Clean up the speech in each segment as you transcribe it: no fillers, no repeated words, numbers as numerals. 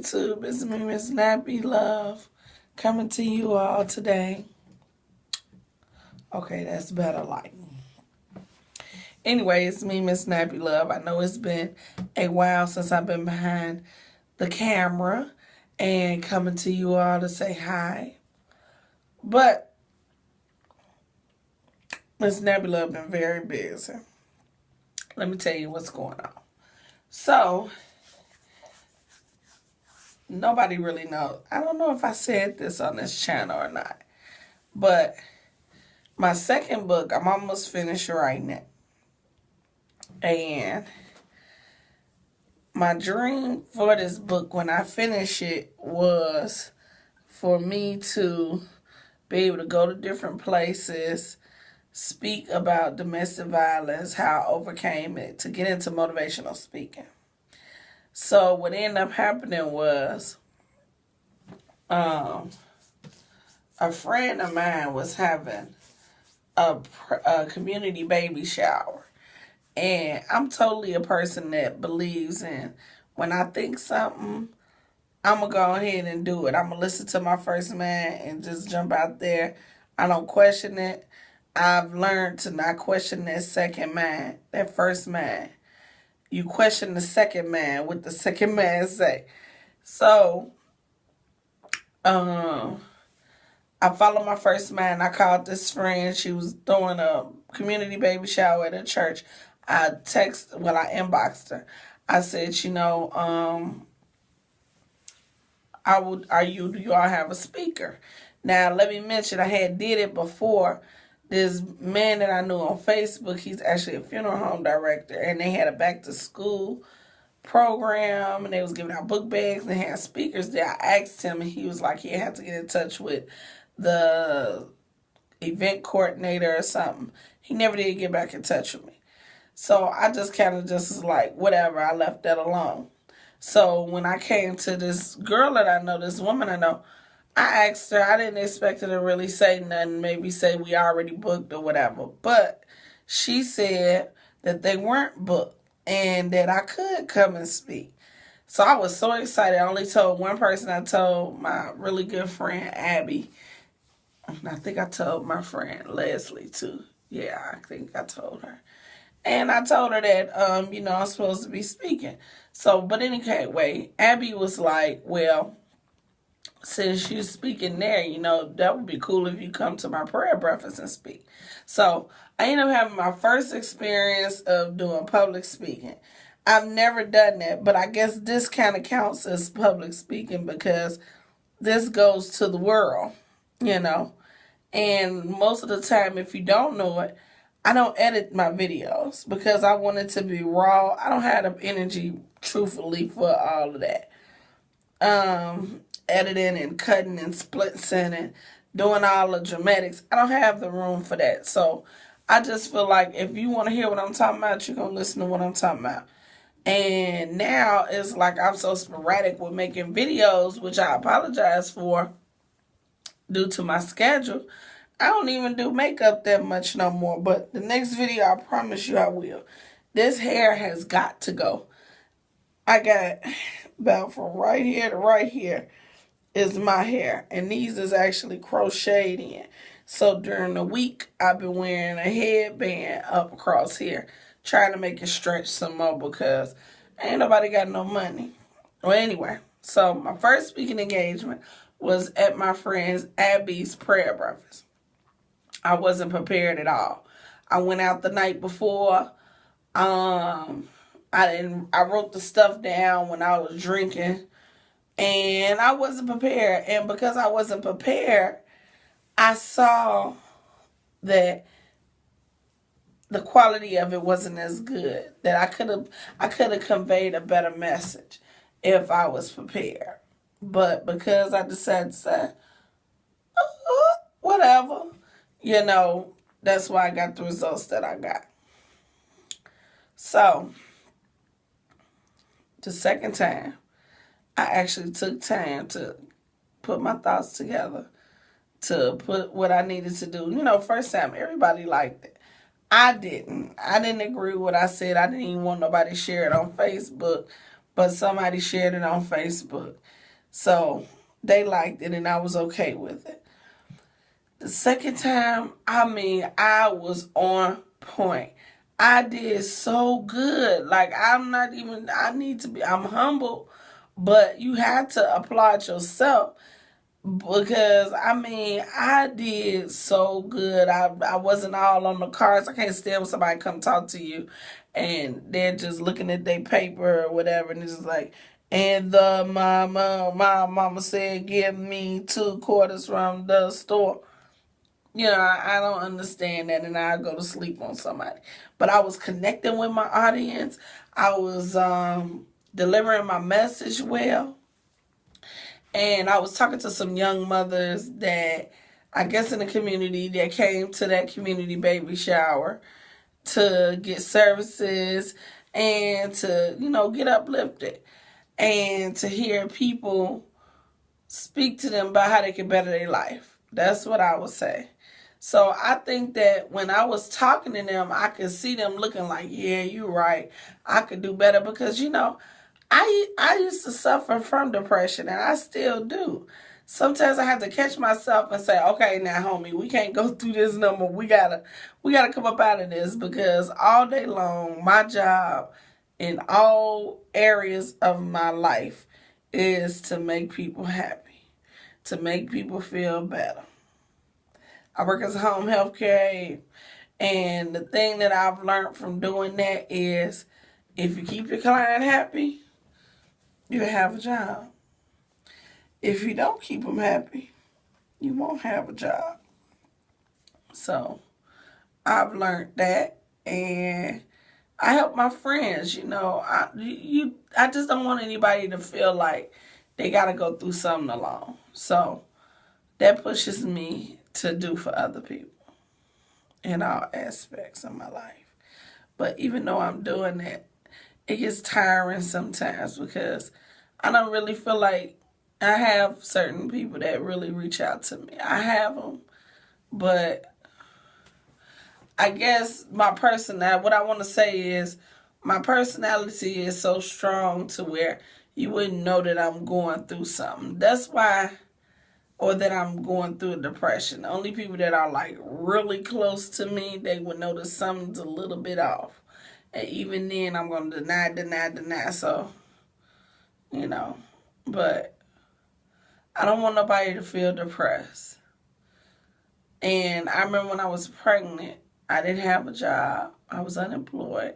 YouTube? It's me, Miss Nappy Love, coming to you all today. Okay, that's better lighting. Anyway, it's me, Miss Nappy Love. I know it's been a while since I've been behind the camera and coming to you all to say hi. But Miss Nappy Love been very busy. Let me tell you what's going on. So, nobody really knows. I don't know if I said this on this channel or not. But my second book, I'm almost finished writing it. And my dream for this book when I finish it was for me to be able to go to different places, speak about domestic violence, how I overcame it, to get into motivational speaking. So what ended up happening was a friend of mine was having a community baby shower. And I'm totally a person that believes in when I think something, I'm going to go ahead and do it. I'm going to listen to my first man and just jump out there. I don't question it. I've learned to not question that second man, that first man. You question the second man, what the second man say. So, I followed my first man. I called this friend. She was throwing a community baby shower at a church. I inboxed her. I said, do y'all have a speaker? Now, let me mention, I had did it before. This man that I knew on Facebook, he's actually a funeral home director, and they had a back to school program, and they was giving out book bags, and they had speakers there. I asked him, and he was like, he had to get in touch with the event coordinator or something. He never did get back in touch with me. So I just kind of just was like, whatever, I left that alone. So when I came to this girl that I know, this woman I know, I asked her, I didn't expect her to really say nothing, maybe say we already booked or whatever. But she said that they weren't booked and that I could come and speak. So I was so excited. I only told one person. I told my really good friend, Abby. And I think I told my friend, Leslie, too. Yeah, I think I told her. And I told her that, I'm supposed to be speaking. So, but anyway, Abby was like, well, since you're speaking there, that would be cool if you come to my prayer breakfast and speak. So, I ended up having my first experience of doing public speaking. I've never done that, but I guess this kind of counts as public speaking because this goes to the world, And most of the time, if you don't know it, I don't edit my videos because I want it to be raw. I don't have the energy, truthfully, for all of that. Editing and cutting and splitting and doing all the dramatics. I don't have the room for that. So I just feel like if you want to hear what I'm talking about, you're going to listen to what I'm talking about. And now it's like I'm so sporadic with making videos, which I apologize for due to my schedule. I don't even do makeup that much no more. But the next video, I promise you I will. This hair has got to go. I got about from right here to right here is my hair. And these is actually crocheted in. So during the week, I've been wearing a headband up across here. Trying to make it stretch some more because ain't nobody got no money. Well, anyway. So my first speaking engagement was at my friend's Abby's prayer breakfast. I wasn't prepared at all. I went out the night before. I wrote the stuff down when I was drinking, and I wasn't prepared. And because I wasn't prepared, I saw that the quality of it wasn't as good. That I could have conveyed a better message if I was prepared. But because I decided to say, whatever. That's why I got the results that I got. So, the second time, I actually took time to put my thoughts together, to put what I needed to do. First time, everybody liked it. I didn't agree with what I said. I didn't even want nobody to share it on Facebook. but somebody shared it on Facebook. So they liked it and I was okay with it. The second time, I was on point. I did so good. Like, I'm humble, but you had to applaud yourself because, I did so good. I wasn't all on the cards. I can't stand when somebody come talk to you and they're just looking at their paper or whatever and it's just like, and my mama said, give me 2 quarters from the store. I don't understand that, and I go to sleep on somebody. But I was connecting with my audience. I was delivering my message well, and I was talking to some young mothers that I guess in the community that came to that community baby shower to get services and to get uplifted and to hear people speak to them about how they can better their life. That's what I would say. So I think that when I was talking to them, I could see them looking like, yeah, you're right. I could do better because, I used to suffer from depression and I still do. Sometimes I have to catch myself and say, okay, now, homie, we can't go through this no more. We gotta come up out of this because all day long, my job in all areas of my life is to make people happy, to make people feel better. I work as a home health care aide, and the thing that I've learned from doing that is if you keep your client happy, you have a job. If you don't keep them happy, you won't have a job. So I've learned that, and I help my friends. I just don't want anybody to feel like they got to go through something alone. So that pushes me to do for other people in all aspects of my life. But even though I'm doing that, it gets tiring sometimes because I don't really feel like I have certain people that really reach out to me. I have them, but I guess what I want to say is my personality is so strong to where you wouldn't know that I'm going through something. That's why, or that I'm going through a depression. The only people that are like really close to me, they would notice something's a little bit off. And even then, I'm going to deny. So, but I don't want nobody to feel depressed. And I remember when I was pregnant, I didn't have a job. I was unemployed.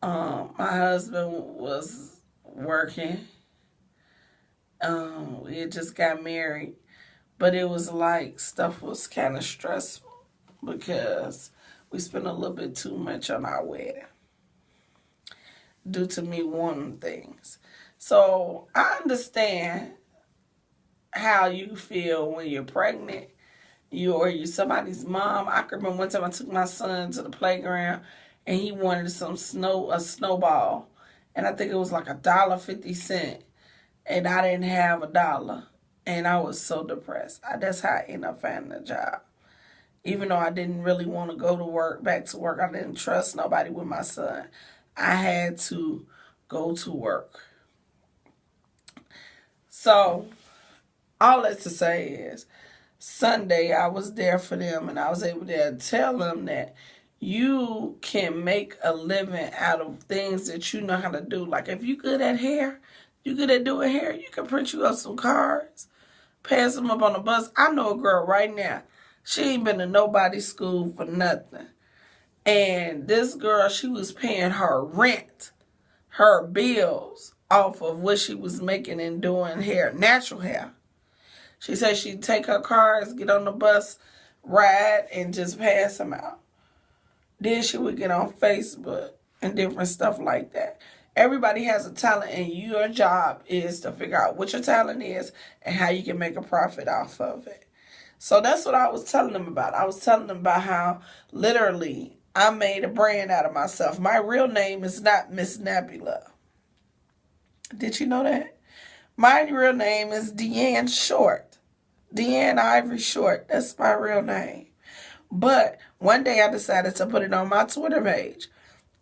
My husband was working. We had just got married. But it was like stuff was kind of stressful because we spent a little bit too much on our wedding due to me wanting things. So I understand how you feel when you're pregnant, you're somebody's mom. I can remember one time I took my son to the playground and he wanted a snowball. And I think it was like $1.50. And I didn't have $1. And I was so depressed. That's how I ended up finding a job. Even though I didn't really want to go to work, back to work, I didn't trust nobody with my son. I had to go to work. So, all that to say is, Sunday I was there for them and I was able to tell them that you can make a living out of things that you know how to do. Like if you good at hair, you good at doing hair, you can print you up some cards, pass them up on the bus. I know a girl right now, she ain't been to nobody's school for nothing. And this girl, she was paying her rent, her bills off of what she was making and doing hair, natural hair. She said she'd take her cards, get on the bus, ride, and just pass them out. Then she would get on Facebook and different stuff like that. Everybody has a talent, and your job is to figure out what your talent is and how you can make a profit off of it. So that's what I was telling them about. I was telling them about how literally I made a brand out of myself. My real name is not Miss Nebula. Did you know that? My real name is Deanne Short. Deanne Ivory Short. That's my real name. But one day I decided to put it on my Twitter page.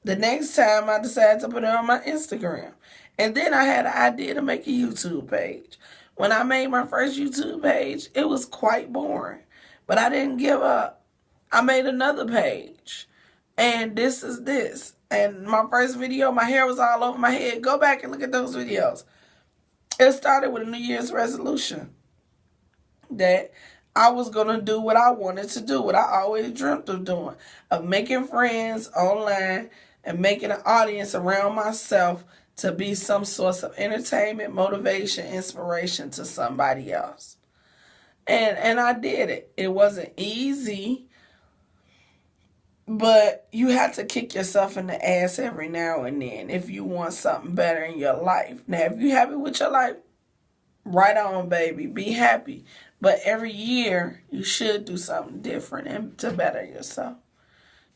The next time I decided to put it on my Instagram. And then I had an idea to make a YouTube page. When I made my first YouTube page, it was quite boring. But I didn't give up. I made another page. And this is this. And my first video, my hair was all over my head. Go back and look at those videos. It started with a New Year's resolution that I was going to do what I wanted to do, what I always dreamt of doing, of making friends online and making an audience around myself to be some source of entertainment, motivation, inspiration to somebody else. And I did it. It wasn't easy, but you have to kick yourself in the ass every now and then if you want something better in your life. Now, if you're happy with your life, right on, baby. Be happy. But every year, you should do something different and to better yourself.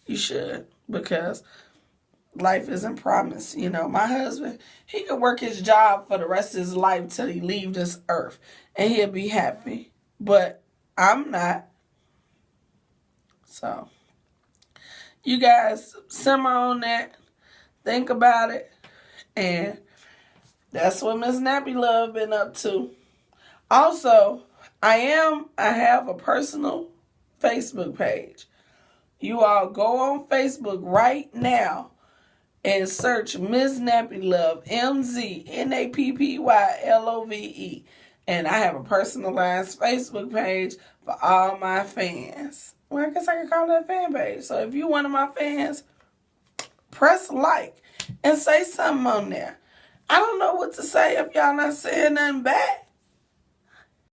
You should, because life isn't promised. You know, my husband, he could work his job for the rest of his life till he leaves this earth, and he'll be happy. But I'm not. So, you guys simmer on that. Think about it. And that's what Miss Nappy Love been up to. Also, I have a personal Facebook page. You all go on Facebook right now and search Miss Nappy Love, MZNappylove. And I have a personalized Facebook page for all my fans. Well, I guess I can call that a fan page. So if you're one of my fans, press like and say something on there. I don't know what to say if y'all not saying nothing back.